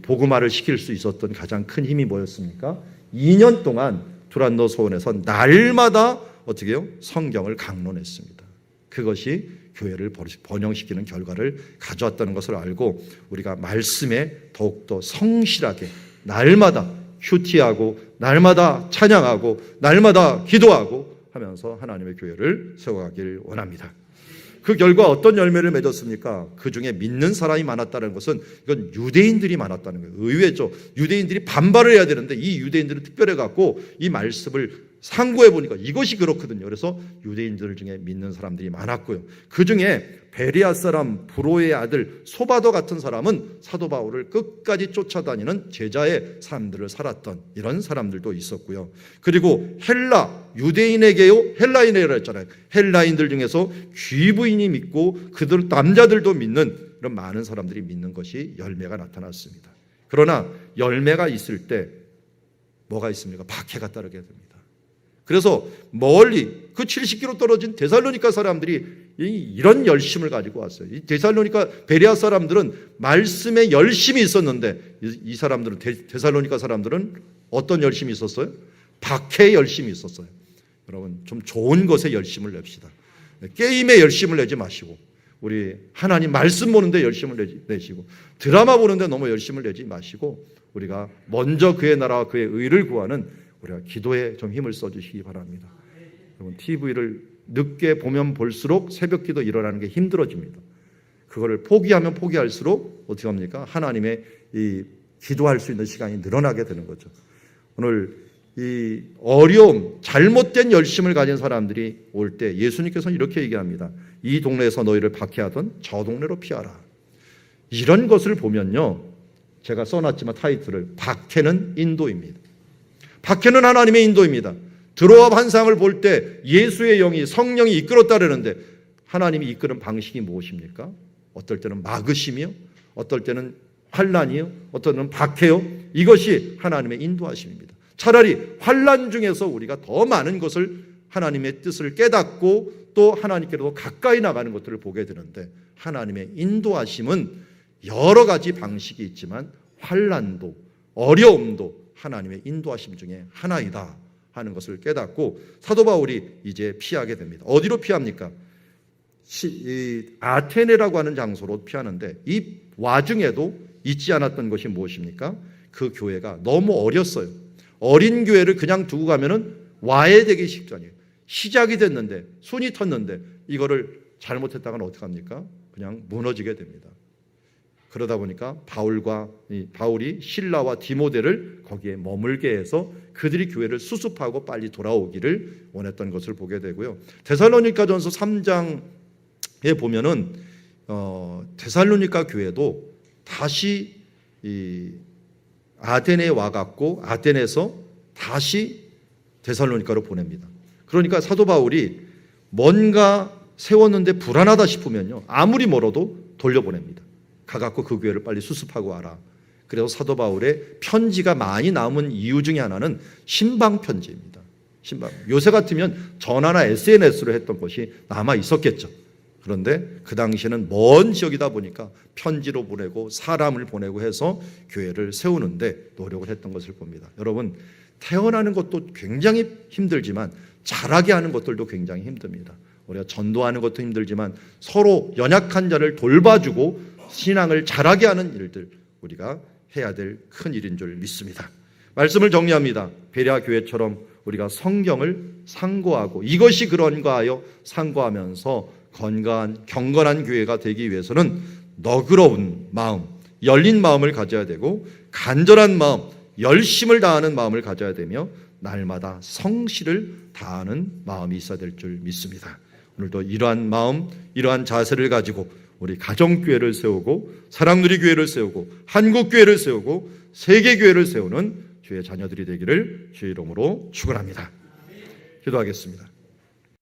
복음화를 시킬 수 있었던 가장 큰 힘이 뭐였습니까? 2년 동안 두란노 서원에서 날마다 어떻게 해요? 성경을 강론했습니다. 그것이 교회를 번영시키는 결과를 가져왔다는 것을 알고 우리가 말씀에 더욱더 성실하게 날마다 큐티하고 날마다 찬양하고 날마다 기도하고 하면서 하나님의 교회를 세워가길 원합니다. 그 결과 어떤 열매를 맺었습니까? 그 중에 믿는 사람이 많았다는 것은 이건 유대인들이 많았다는 거예요. 의외죠. 유대인들이 반발을 해야 되는데 이 유대인들은 특별해 갖고 이 말씀을 상고해 보니까 이것이 그렇거든요. 그래서 유대인들 중에 믿는 사람들이 많았고요. 그 중에 베레아 사람 브로의 아들 소바도 같은 사람은 사도 바울을 끝까지 쫓아다니는 제자의 삶들을 살았던 이런 사람들도 있었고요. 그리고 헬라 유대인에게요 헬라인이라고 했잖아요. 헬라인들 중에서 귀부인이 믿고 그들 남자들도 믿는 이런 많은 사람들이 믿는 것이 열매가 나타났습니다. 그러나 열매가 있을 때 뭐가 있습니까? 박해가 따르게 됩니다. 그래서 멀리 그 70km 떨어진 데살로니가 사람들이 이런 열심을 가지고 왔어요. 이 데살로니가 베레아 사람들은 말씀에 열심이 있었는데 이 사람들은 데살로니가 사람들은 어떤 열심이 있었어요? 박해에 열심이 있었어요. 여러분 좀 좋은 것에 열심을 냅시다. 게임에 열심을 내지 마시고 우리 하나님 말씀 보는데 열심을 내시고 드라마 보는데 너무 열심을 내지 마시고 우리가 먼저 그의 나라와 그의 의를 구하는 우리가 기도에 좀 힘을 써주시기 바랍니다. 여러분 TV를 늦게 보면 볼수록 새벽 기도 일어나는 게 힘들어집니다. 그거를 포기하면 포기할수록 어떻게 합니까? 하나님의 이 기도할 수 있는 시간이 늘어나게 되는 거죠. 오늘 이 어려움, 잘못된 열심을 가진 사람들이 올 때 예수님께서는 이렇게 얘기합니다. 이 동네에서 너희를 박해하던 저 동네로 피하라. 이런 것을 보면요, 제가 써놨지만 타이틀을 박해는 인도입니다. 박해는 하나님의 인도입니다. 드로아 환상을 볼 때 예수의 영이 성령이 이끌었다라는데 하나님이 이끄는 방식이 무엇입니까? 어떨 때는 막으심이요, 어떨 때는 환란이요, 어떨 때는 박해요. 이것이 하나님의 인도하심입니다. 차라리 환란 중에서 우리가 더 많은 것을 하나님의 뜻을 깨닫고 또 하나님께로 가까이 나가는 것들을 보게 되는데 하나님의 인도하심은 여러 가지 방식이 있지만 환란도 어려움도 하나님의 인도하심 중에 하나이다 하는 것을 깨닫고 사도 바울이 이제 피하게 됩니다. 어디로 피합니까? 아테네라고 하는 장소로 피하는데 이 와중에도 잊지 않았던 것이 무엇입니까? 그 교회가 너무 어렸어요. 어린 교회를 그냥 두고 가면은 와해되기 직전이에요. 시작이 됐는데 손이 텄는데 이거를 잘못했다가는 어떻게 합니까? 그냥 무너지게 됩니다. 그러다 보니까 바울이 실라와 디모데를 거기에 머물게 해서 그들이 교회를 수습하고 빨리 돌아오기를 원했던 것을 보게 되고요. 데살로니가전서 3장에 보면은 데살로니가 교회도 다시 이 아테네에 와갖고 아테네에서 다시 데살로니가로 보냅니다. 그러니까 사도 바울이 뭔가 세웠는데 불안하다 싶으면요, 아무리 멀어도 돌려보냅니다. 가갖고 그 교회를 빨리 수습하고 와라. 그래서 사도 바울의 편지가 많이 남은 이유 중에 하나는 신방 편지입니다. 신방. 요새 같으면 전화나 SNS로 했던 것이 남아 있었겠죠. 그런데 그 당시에는 먼 지역이다 보니까 편지로 보내고 사람을 보내고 해서 교회를 세우는데 노력을 했던 것을 봅니다. 여러분, 태어나는 것도 굉장히 힘들지만 자라게 하는 것들도 굉장히 힘듭니다. 우리가 전도하는 것도 힘들지만 서로 연약한 자를 돌봐주고 신앙을 자라게 하는 일들 우리가 해야 될 큰 일인 줄 믿습니다. 말씀을 정리합니다. 베레아 교회처럼 우리가 성경을 상고하고 이것이 그런가 하여 상고하면서 건강한 경건한 교회가 되기 위해서는 너그러운 마음, 열린 마음을 가져야 되고 간절한 마음, 열심을 다하는 마음을 가져야 되며 날마다 성실을 다하는 마음이 있어야 될 줄 믿습니다. 오늘도 이러한 마음, 이러한 자세를 가지고 우리 가정교회를 세우고 사랑누리교회를 세우고 한국교회를 세우고 세계교회를 세우는 주의 자녀들이 되기를 주의 이름으로 축원합니다. 기도하겠습니다.